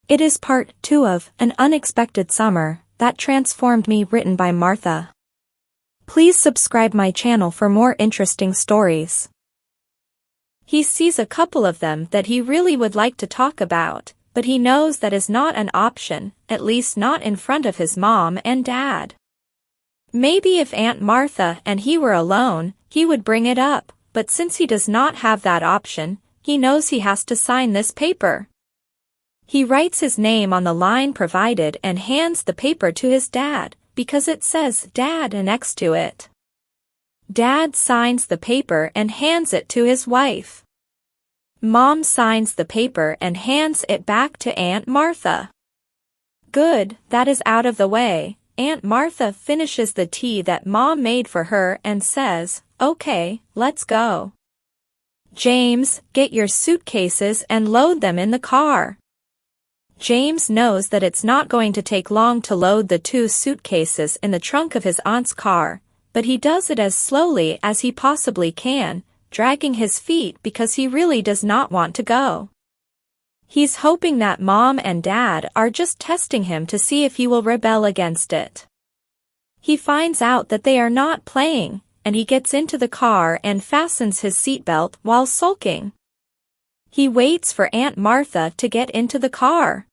It is part 2 of An Unexpected Summer That Transformed Me, written by Martha. Please subscribe my channel for more interesting stories. He sees a couple of them that he really would like to talk about, but he knows that is not an option, at least not in front of his mom and dad. Maybe if Aunt Martha and he were alone, he would bring it up, but since he does not have that option, he knows he has to sign this paper. He writes his name on the line provided and hands the paper to his dad, because it says Dad next to it. Dad signs the paper and hands it to his wife. Mom signs the paper and hands it back to Aunt Martha. Good, that is out of the way. Aunt Martha finishes the tea that Mom made for her and says, "Okay, let's go. James, get your suitcases and load them in the car." James knows that it's not going to take long to load the 2 suitcases in the trunk of his aunt's car, but he does it as slowly as he possibly can, dragging his feet because he really does not want to go. He's hoping that Mom and Dad are just testing him to see if he will rebel against it. He finds out that they are not playing, and he gets into the car and fastens his seatbelt while sulking. He waits for Aunt Martha to get into the car.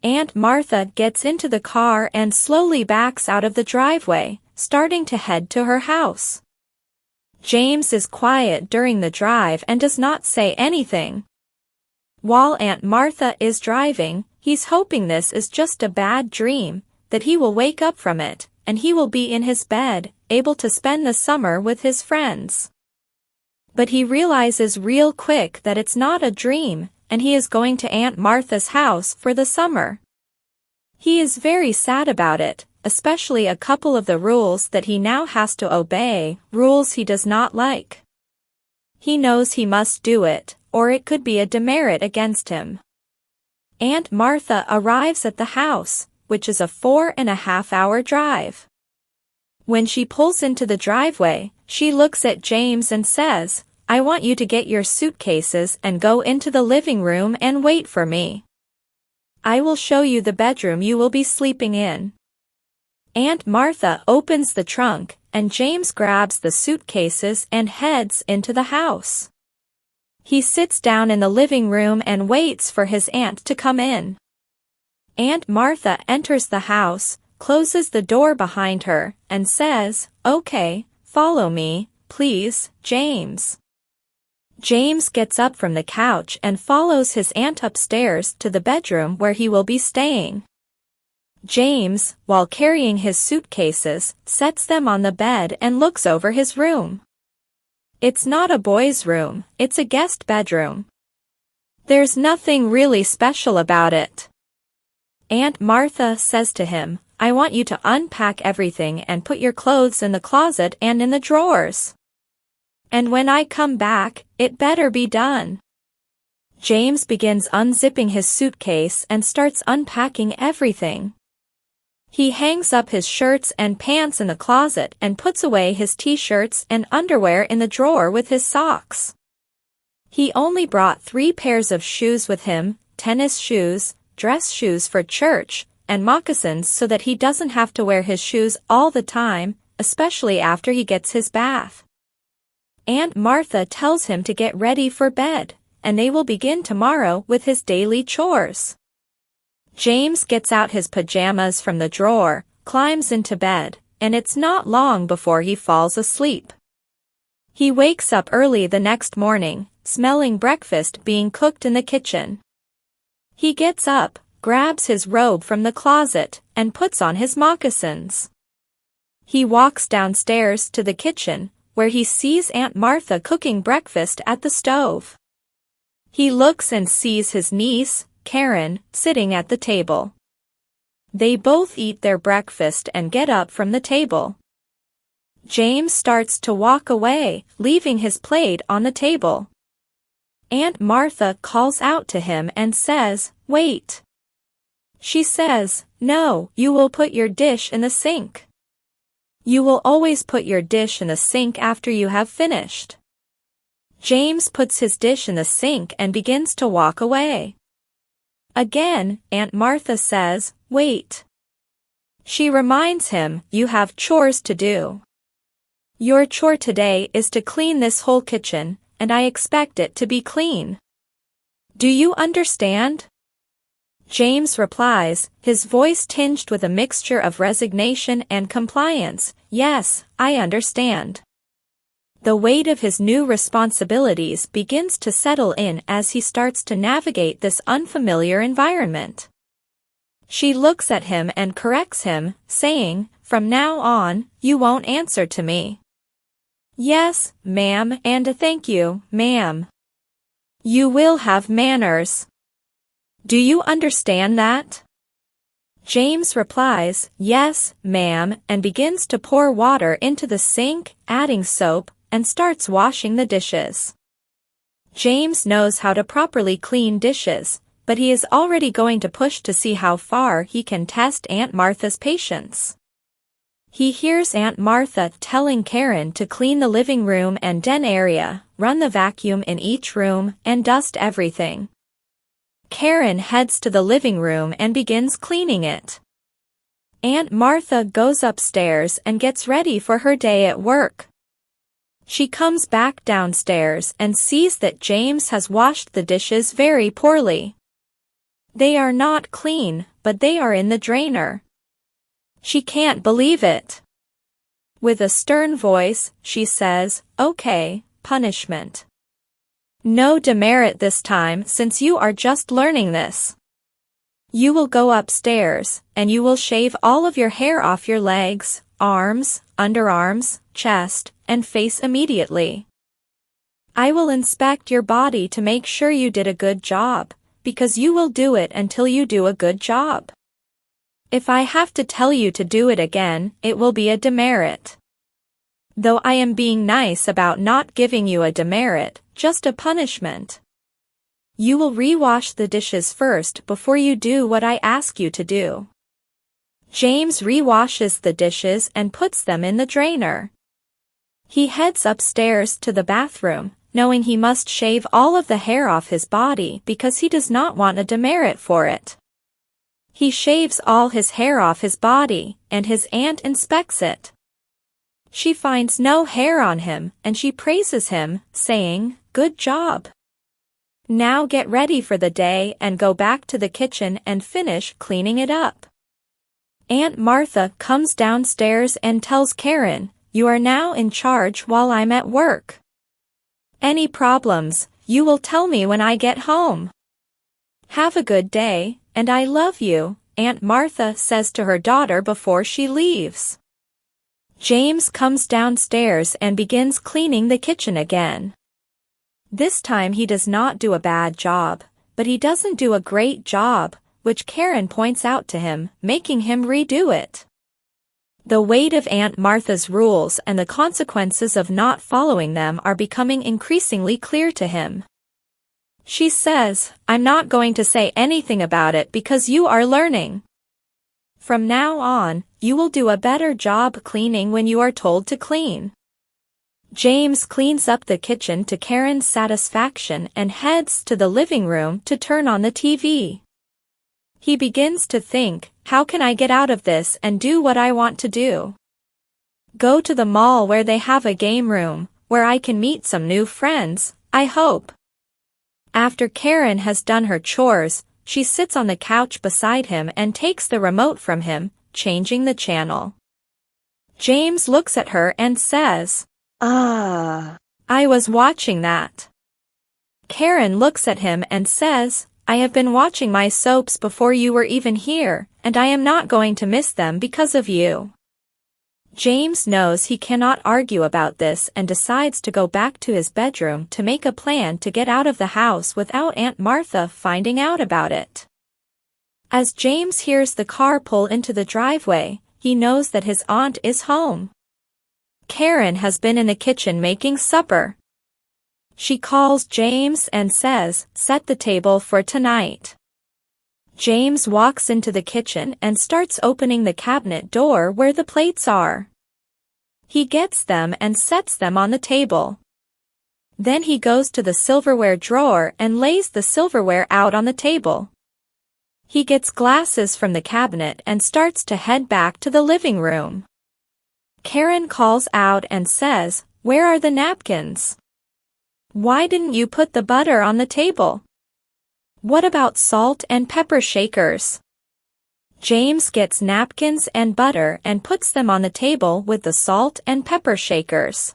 Aunt Martha gets into the car and slowly backs out of the driveway, starting to head to her house. James is quiet during the drive and does not say anything. While Aunt Martha is driving, he's hoping this is just a bad dream, that he will wake up from it, and he will be in his bed, able to spend the summer with his friends. But he realizes real quick that it's not a dream, and he is going to Aunt Martha's house for the summer. He is very sad about it, especially a couple of the rules that he now has to obey, rules he does not like. He knows he must do it, or it could be a demerit against him. Aunt Martha arrives at the house, which is a 4.5-hour drive. When she pulls into the driveway, she looks at James and says, "I want you to get your suitcases and go into the living room and wait for me. I will show you the bedroom you will be sleeping in." Aunt Martha opens the trunk, and James grabs the suitcases and heads into the house. He sits down in the living room and waits for his aunt to come in. Aunt Martha enters the house, closes the door behind her, and says, "Okay, follow me, please, James." James gets up from the couch and follows his aunt upstairs to the bedroom where he will be staying. James, while carrying his suitcases, sets them on the bed and looks over his room. It's not a boy's room, it's a guest bedroom. There's nothing really special about it. Aunt Martha says to him, "I want you to unpack everything and put your clothes in the closet and in the drawers. And when I come back, it better be done." James begins unzipping his suitcase and starts unpacking everything. He hangs up his shirts and pants in the closet and puts away his t-shirts and underwear in the drawer with his socks. He only brought 3 pairs of shoes with him, tennis shoes, dress shoes for church, and moccasins so that he doesn't have to wear his shoes all the time, especially after he gets his bath. Aunt Martha tells him to get ready for bed, and they will begin tomorrow with his daily chores. James gets out his pajamas from the drawer, climbs into bed, and it's not long before he falls asleep. He wakes up early the next morning, smelling breakfast being cooked in the kitchen. He gets up, grabs his robe from the closet, and puts on his moccasins. He walks downstairs to the kitchen, where he sees Aunt Martha cooking breakfast at the stove. He looks and sees his niece, Karen, sitting at the table. They both eat their breakfast and get up from the table. James starts to walk away, leaving his plate on the table. Aunt Martha calls out to him and says, "Wait." She says, "No, you will put your dish in the sink. You will always put your dish in the sink after you have finished." James puts his dish in the sink and begins to walk away. Again, Aunt Martha says, "Wait." She reminds him, "You have chores to do. Your chore today is to clean this whole kitchen, and I expect it to be clean. Do you understand?" James replies, his voice tinged with a mixture of resignation and compliance, "Yes, I understand." The weight of his new responsibilities begins to settle in as he starts to navigate this unfamiliar environment. She looks at him and corrects him, saying, "From now on, you won't answer to me." "Yes, ma'am, and thank you, ma'am. You will have manners. Do you understand that?" James replies, "Yes, ma'am," and begins to pour water into the sink, adding soap, and starts washing the dishes. James knows how to properly clean dishes, but he is already going to push to see how far he can test Aunt Martha's patience. He hears Aunt Martha telling Karen to clean the living room and den area, run the vacuum in each room, and dust everything. Karen heads to the living room and begins cleaning it. Aunt Martha goes upstairs and gets ready for her day at work. She comes back downstairs and sees that James has washed the dishes very poorly. They are not clean, but they are in the drainer. She can't believe it. With a stern voice, she says, "Okay, punishment. No demerit this time since you are just learning this. You will go upstairs, and you will shave all of your hair off your legs, arms, underarms, chest, and face immediately. I will inspect your body to make sure you did a good job, because you will do it until you do a good job. If I have to tell you to do it again, it will be a demerit. Though I am being nice about not giving you a demerit, just a punishment. You will rewash the dishes first before you do what I ask you to do." James rewashes the dishes and puts them in the drainer. He heads upstairs to the bathroom, knowing he must shave all of the hair off his body because he does not want a demerit for it. He shaves all his hair off his body, and his aunt inspects it. She finds no hair on him, and she praises him, saying, "Good job. Now get ready for the day and go back to the kitchen and finish cleaning it up." Aunt Martha comes downstairs and tells Karen, "You are now in charge while I'm at work. Any problems, you will tell me when I get home. Have a good day, and I love you," Aunt Martha says to her daughter before she leaves. James comes downstairs and begins cleaning the kitchen again. This time he does not do a bad job, but he doesn't do a great job, which Karen points out to him, making him redo it. The weight of Aunt Martha's rules and the consequences of not following them are becoming increasingly clear to him. She says, "I'm not going to say anything about it because you are learning. From now on, you will do a better job cleaning when you are told to clean." James cleans up the kitchen to Karen's satisfaction and heads to the living room to turn on the TV. He begins to think, how can I get out of this and do what I want to do? Go to the mall where they have a game room, where I can meet some new friends, I hope. After Karen has done her chores, she sits on the couch beside him and takes the remote from him, changing the channel. James looks at her and says, I was watching that." Karen looks at him and says, "I have been watching my soaps before you were even here, and I am not going to miss them because of you." James knows he cannot argue about this and decides to go back to his bedroom to make a plan to get out of the house without Aunt Martha finding out about it. As James hears the car pull into the driveway, he knows that his aunt is home. Karen has been in the kitchen making supper. She calls James and says, "Set the table for tonight." James walks into the kitchen and starts opening the cabinet door where the plates are. He gets them and sets them on the table. Then he goes to the silverware drawer and lays the silverware out on the table. He gets glasses from the cabinet and starts to head back to the living room. Karen calls out and says, "Where are the napkins? Why didn't you put the butter on the table? What about salt and pepper shakers?" James gets napkins and butter and puts them on the table with the salt and pepper shakers.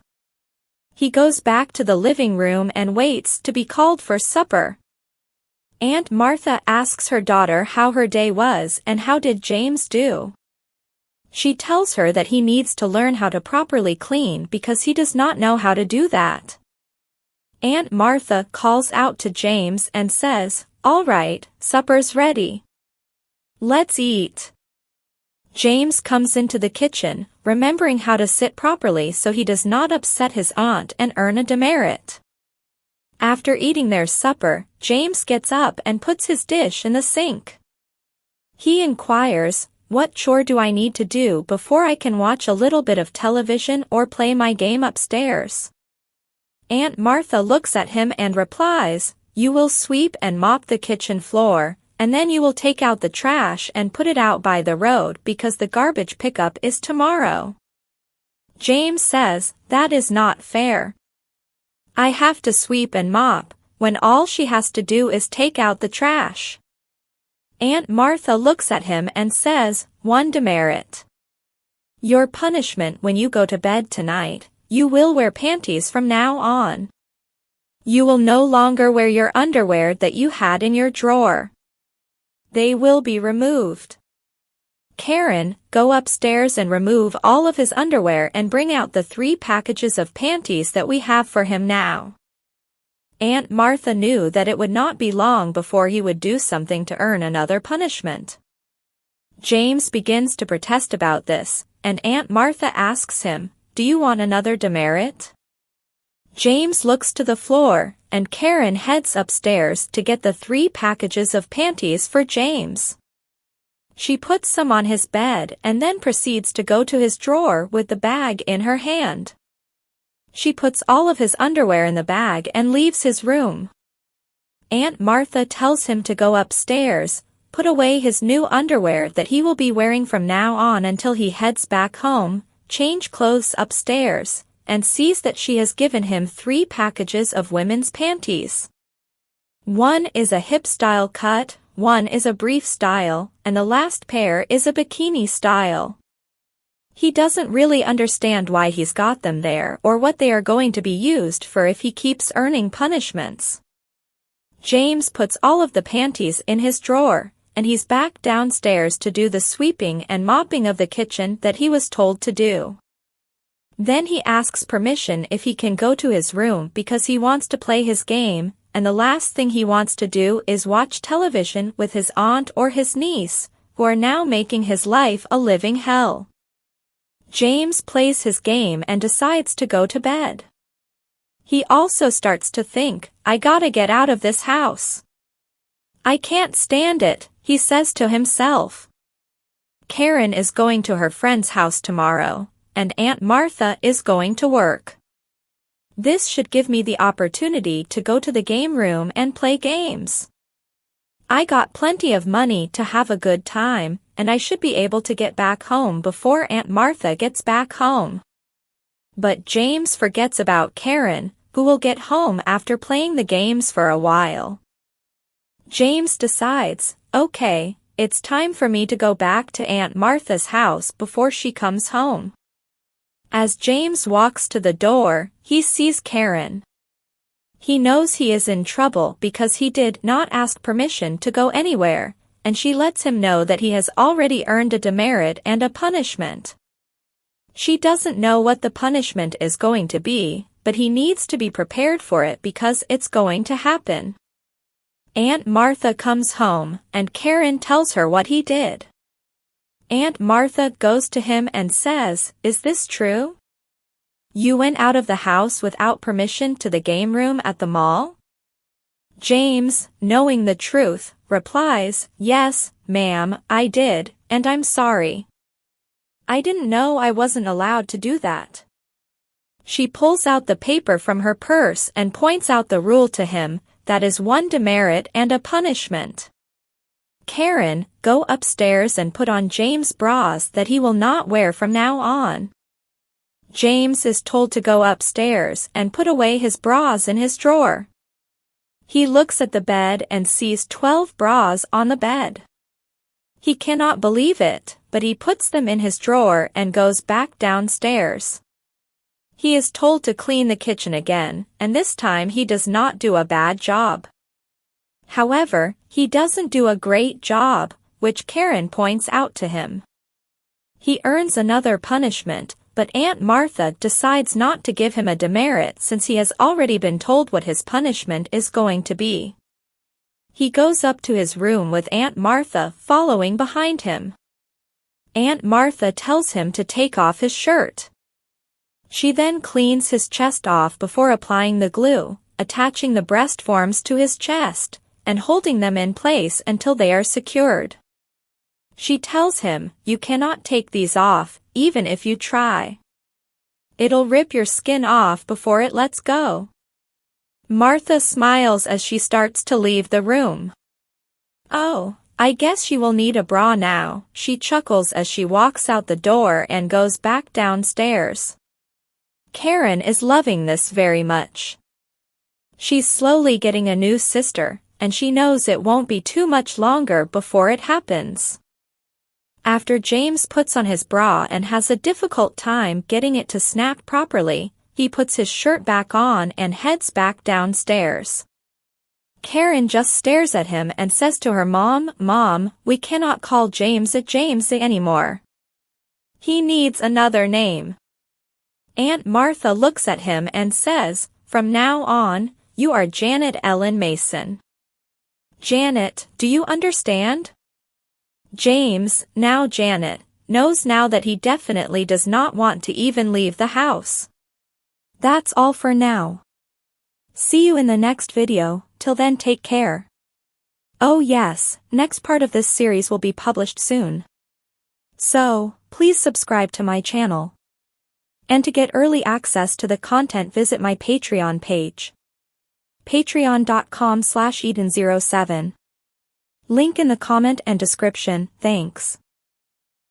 He goes back to the living room and waits to be called for supper. Aunt Martha asks her daughter how her day was and how did James do. She tells her that he needs to learn how to properly clean because he does not know how to do that. Aunt Martha calls out to James and says, "All right, supper's ready. Let's eat." James comes into the kitchen, remembering how to sit properly so he does not upset his aunt and earn a demerit. After eating their supper, James gets up and puts his dish in the sink. He inquires, "What chore do I need to do before I can watch a little bit of television or play my game upstairs?" Aunt Martha looks at him and replies, "You will sweep and mop the kitchen floor, and then you will take out the trash and put it out by the road because the garbage pickup is tomorrow." James says, "That is not fair. I have to sweep and mop, when all she has to do is take out the trash." Aunt Martha looks at him and says, "One demerit. Your punishment when you go to bed tonight, you will wear panties from now on. You will no longer wear your underwear that you had in your drawer. They will be removed. Karen, go upstairs and remove all of his underwear and bring out the 3 packages of panties that we have for him now." Aunt Martha knew that it would not be long before he would do something to earn another punishment. James begins to protest about this, and Aunt Martha asks him, "Do you want another demerit?" James looks to the floor, and Karen heads upstairs to get the 3 packages of panties for James. She puts some on his bed and then proceeds to go to his drawer with the bag in her hand. She puts all of his underwear in the bag and leaves his room. Aunt Martha tells him to go upstairs, put away his new underwear that he will be wearing from now on until he heads back home, change clothes upstairs, and sees that she has given him 3 packages of women's panties. One is a hip-style cut, one is a brief style, and the last pair is a bikini style. He doesn't really understand why he's got them there or what they are going to be used for if he keeps earning punishments. James puts all of the panties in his drawer, and he's back downstairs to do the sweeping and mopping of the kitchen that he was told to do. Then he asks permission if he can go to his room because he wants to play his game, and the last thing he wants to do is watch television with his aunt or his niece, who are now making his life a living hell. James plays his game and decides to go to bed. He also starts to think, "I gotta get out of this house. I can't stand it," he says to himself. Karen is going to her friend's house tomorrow, and Aunt Martha is going to work. This should give me the opportunity to go to the game room and play games. I got plenty of money to have a good time, and I should be able to get back home before Aunt Martha gets back home. But James forgets about Karen, who will get home after playing the games for a while. James decides, "Okay, it's time for me to go back to Aunt Martha's house before she comes home." As James walks to the door, he sees Karen. He knows he is in trouble because he did not ask permission to go anywhere, and she lets him know that he has already earned a demerit and a punishment. She doesn't know what the punishment is going to be, but he needs to be prepared for it because it's going to happen. Aunt Martha comes home, and Karen tells her what he did. Aunt Martha goes to him and says, "Is this true? You went out of the house without permission to the game room at the mall?" James, knowing the truth, replies, "Yes, ma'am, I did, and I'm sorry. I didn't know I wasn't allowed to do that." She pulls out the paper from her purse and points out the rule to him, that is 1 demerit and a punishment. Karen, go upstairs and put on James' bras that he will not wear from now on. James is told to go upstairs and put away his bras in his drawer. He looks at the bed and sees 12 bras on the bed. He cannot believe it, but he puts them in his drawer and goes back downstairs. He is told to clean the kitchen again, and this time he does not do a bad job. However, he doesn't do a great job, which Karen points out to him. He earns another punishment, but Aunt Martha decides not to give him a demerit since he has already been told what his punishment is going to be. He goes up to his room with Aunt Martha following behind him. Aunt Martha tells him to take off his shirt. She then cleans his chest off before applying the glue, attaching the breast forms to his chest, and holding them in place until they are secured. She tells him, "You cannot take these off, even if you try. It'll rip your skin off before it lets go." Martha smiles as she starts to leave the room. "Oh, I guess you will need a bra now," she chuckles as she walks out the door and goes back downstairs. Karen is loving this very much. She's slowly getting a new sister, and she knows it won't be too much longer before it happens. After James puts on his bra and has a difficult time getting it to snap properly, he puts his shirt back on and heads back downstairs. Karen just stares at him and says to her mom, "Mom, we cannot call James a James anymore. He needs another name." Aunt Martha looks at him and says, "From now on, you are Janet Ellen Mason. Janet, do you understand?" James, now Janet, knows now that he definitely does not want to even leave the house. That's all for now. See you in the next video. Till then, take care. Oh yes, next part of this series will be published soon. So, please subscribe to my channel. And to get early access to the content, visit my Patreon page. patreon.com/Eden07. Link in the comment and description. Thanks.